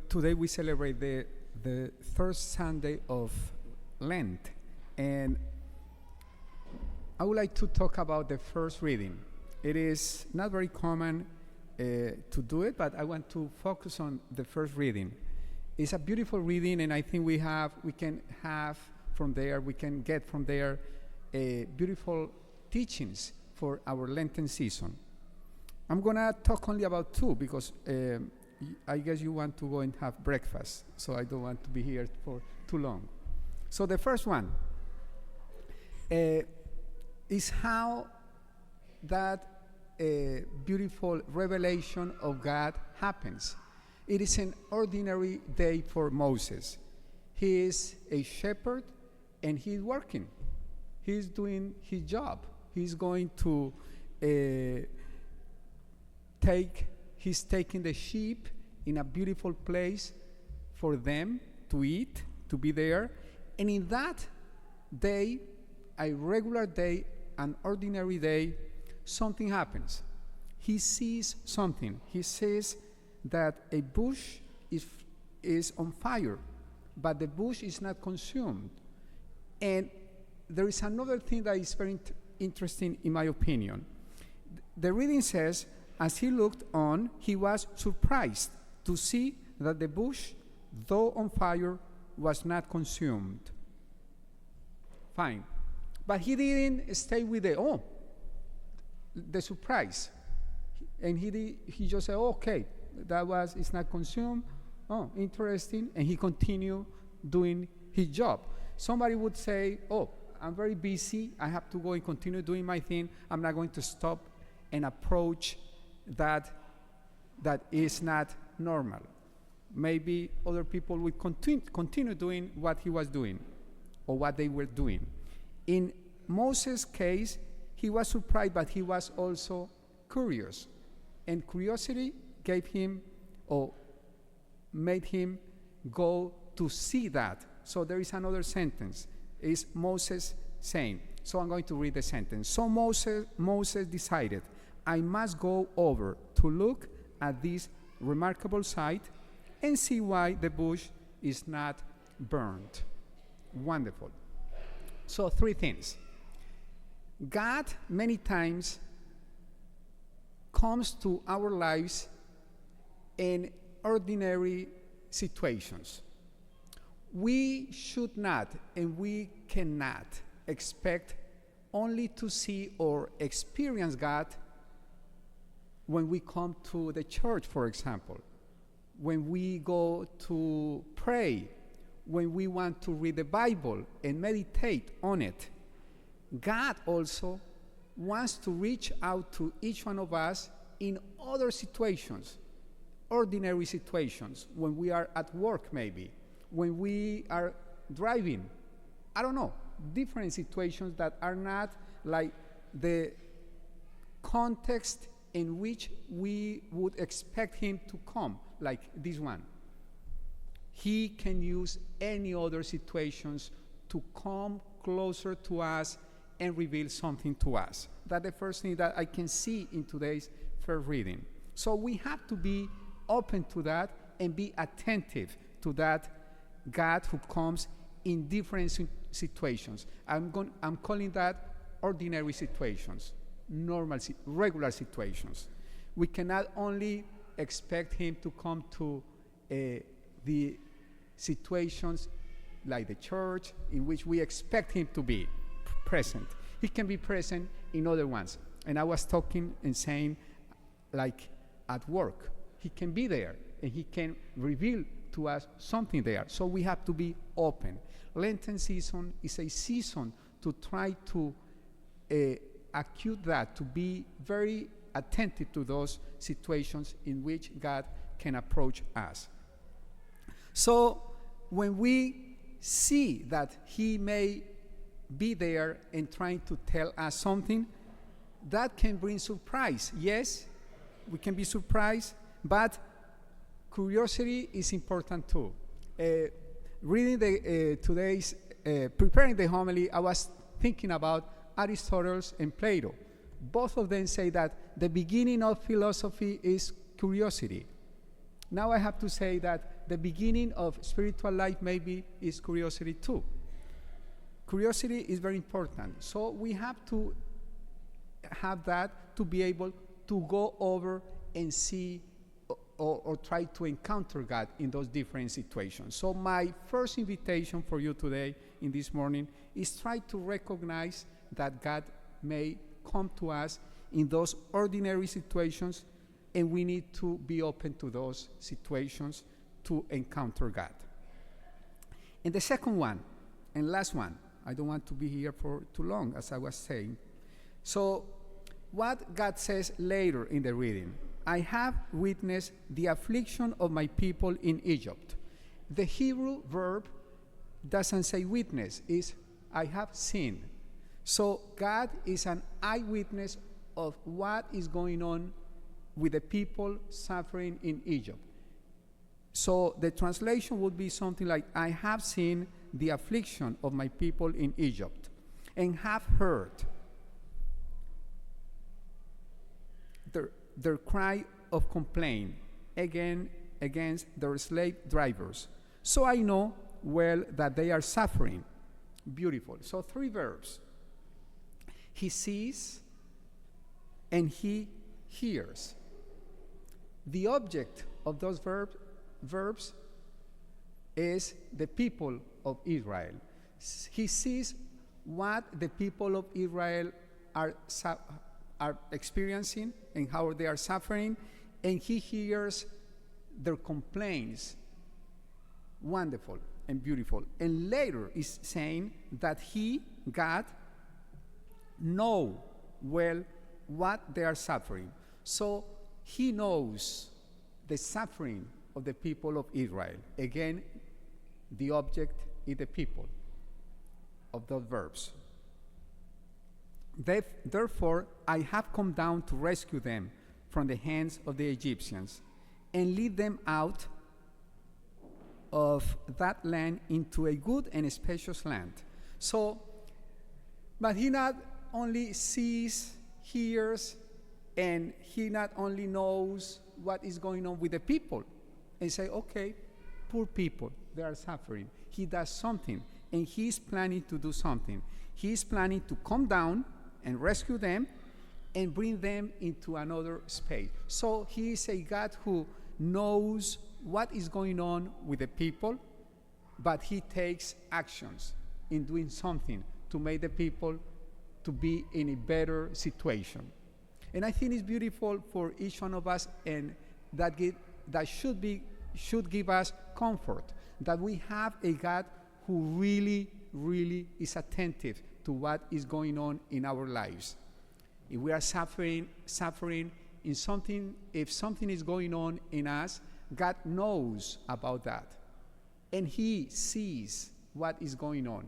Today we celebrate the third Sunday of Lent, and I would like to talk about the first reading. It is not very common to do it, but I want to focus on the first reading. It's a beautiful reading, and I think we can get from there beautiful teachings for our Lenten season. I'm gonna talk only about two because I guess you want to go and have breakfast, so I don't want to be here for too long. So the first one is how that beautiful revelation of God happens. It is an ordinary day for Moses. He is a shepherd and he's working. He's doing his job. He's going to he's taking the sheep in a beautiful place for them to eat, to be there. And in that day, a regular day, an ordinary day, something happens. He sees something. He says that a bush is on fire, but the bush is not consumed. And there is another thing that is very interesting in my opinion. The reading says, as he looked on, he was surprised to see that the bush, though on fire, was not consumed. Fine. But he didn't stay with the surprise. And he just said, okay, it's not consumed. Oh, interesting. And he continued doing his job. Somebody would say, I'm very busy. I have to go and continue doing my thing. I'm not going to stop and approach that is not normal. Maybe other people would continue doing what he was doing or what they were doing. In Moses' case, he was surprised, but he was also curious. And curiosity gave him or made him go to see that. So there is another sentence. It's Moses saying. So I'm going to read the sentence. So Moses decided, I must go over to look at this remarkable sight and see why the bush is not burned. Wonderful. So three things. God many times comes to our lives in ordinary situations. We should not and we cannot expect only to see or experience God when we come to the church, for example, when we go to pray, when we want to read the Bible and meditate on it. God also wants to reach out to each one of us in other situations, ordinary situations, when we are at work maybe, when we are driving, I don't know, different situations that are not like the context in which we would expect him to come, like this one. He can use any other situations to come closer to us and reveal something to us. That's the first thing that I can see in today's first reading. So we have to be open to that and be attentive to that God who comes in different situations. I'm calling that ordinary situations, regular situations. We cannot only expect him to come to the situations like the church in which we expect him to be present. He can be present in other ones. And I was talking and saying, like at work, he can be there and he can reveal to us something there. So we have to be open. Lenten season is a season to try to acute that, to be very attentive to those situations in which God can approach us. So when we see that he may be there and trying to tell us something, that can bring surprise. Yes, we can be surprised, but curiosity is important too. Reading preparing the homily, I was thinking about Aristotle and Plato. Both of them say that the beginning of philosophy is curiosity. Now I have to say that the beginning of spiritual life maybe is curiosity too. Curiosity is very important. So we have to have that to be able to go over and see or try to encounter God in those different situations. So my first invitation for you today in this morning is try to recognize that God may come to us in those ordinary situations, and we need to be open to those situations to encounter God. And the second one, and last one, I don't want to be here for too long, as I was saying. So what God says later in the reading, I have witnessed the affliction of my people in Egypt. The Hebrew verb doesn't say witness, it's I have seen. So God is an eyewitness of what is going on with the people suffering in Egypt. So the translation would be something like, I have seen the affliction of my people in Egypt and have heard their cry of complaint against their slave drivers. So I know well that they are suffering. Beautiful. So 3 verbs. He sees and he hears. The object of those verbs is the people of Israel. He sees what the people of Israel are experiencing and how they are suffering, and he hears their complaints. Wonderful and beautiful. And later is saying that he, God, know well what they are suffering. So he knows the suffering of the people of Israel. Again, the object is the people of those verbs. Therefore, I have come down to rescue them from the hands of the Egyptians and lead them out of that land into a good and spacious land. So, but he not only sees, hears, and he not only knows what is going on with the people and say, okay, poor people, they are suffering. He does something, and he's planning to do something. He's planning to come down and rescue them and bring them into another space. So he is a God who knows what is going on with the people, but he takes actions in doing something to make the people to be in a better situation. And I think it's beautiful for each one of us, and that should give us comfort that we have a God who really, really is attentive to what is going on in our lives. If we are suffering in something, if something is going on in us, God knows about that. And he sees what is going on.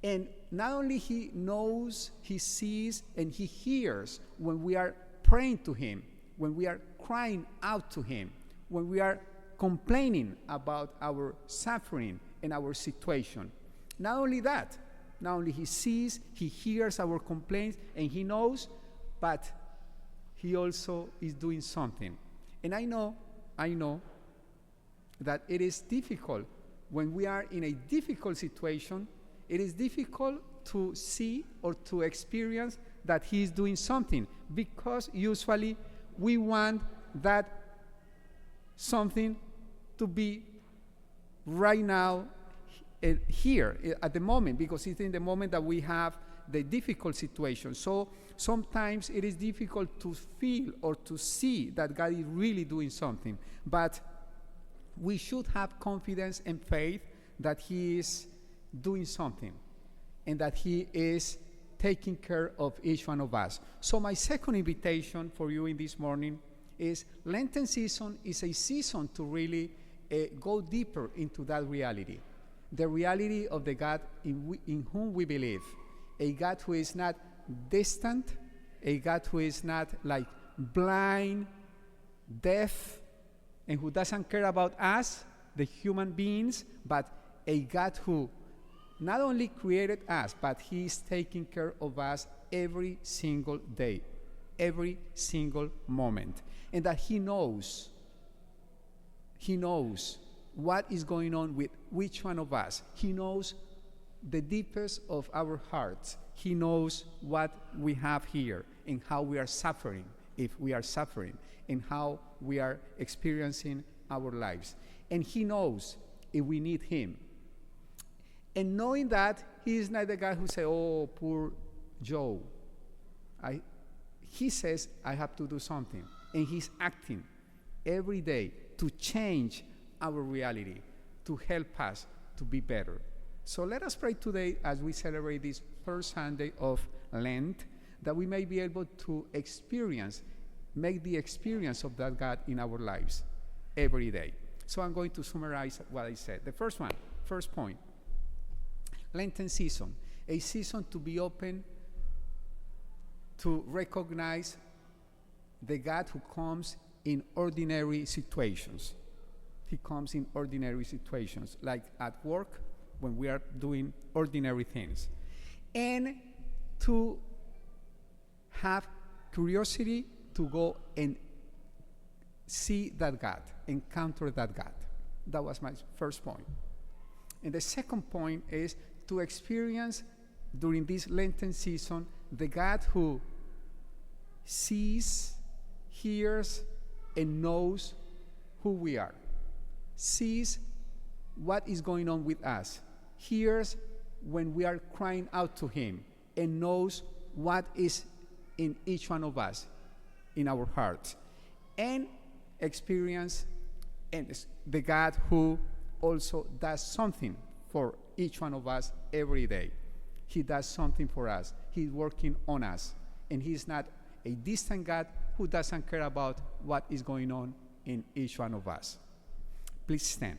And not only he knows, he sees, and he hears when we are praying to him, when we are crying out to him, when we are complaining about our suffering and our situation. Not only that, not only he sees, he hears our complaints, and he knows, but he also is doing something. And I know that it is difficult when we are in a difficult situation. It is difficult to see or to experience that he is doing something, because usually we want that something to be right now, here at the moment, because it's in the moment that we have the difficult situation. So sometimes it is difficult to feel or to see that God is really doing something, but we should have confidence and faith that he is doing something and that he is taking care of each one of us. So my second invitation for you in this morning is Lenten season is a season to really go deeper into that reality. The reality of the God in whom we believe. A God who is not distant, a God who is not like blind, deaf, and who doesn't care about us, the human beings, but a God who not only created us, but he is taking care of us every single day, every single moment. And that he knows He knows what is going on with each one of us. He knows the deepest of our hearts. He knows what we have here and how we are suffering, if we are suffering, and how we are experiencing our lives. And he knows if we need him. And knowing that, he is not the guy who says, oh, poor Joe. He says, I have to do something. And he's acting every day to change our reality, to help us to be better. So let us pray today as we celebrate this first Sunday of Lent, that we may be able to make the experience of that God in our lives every day. So I'm going to summarize what I said. The first point, Lenten season, a season to be open to recognize the God who comes in ordinary situations. He comes in ordinary situations, like at work, when we are doing ordinary things. And to have curiosity to go and see that God, encounter that God. That was my first point. And the second point is to experience during this Lenten season the God who sees, hears, and knows who we are. Sees what is going on with us, hears when we are crying out to him, and knows what is in each one of us, in our hearts, and experience the God who also does something for each one of us every day. He does something for us. He's working on us, and he's not a distant God who doesn't care about what is going on in each one of us. Please stand.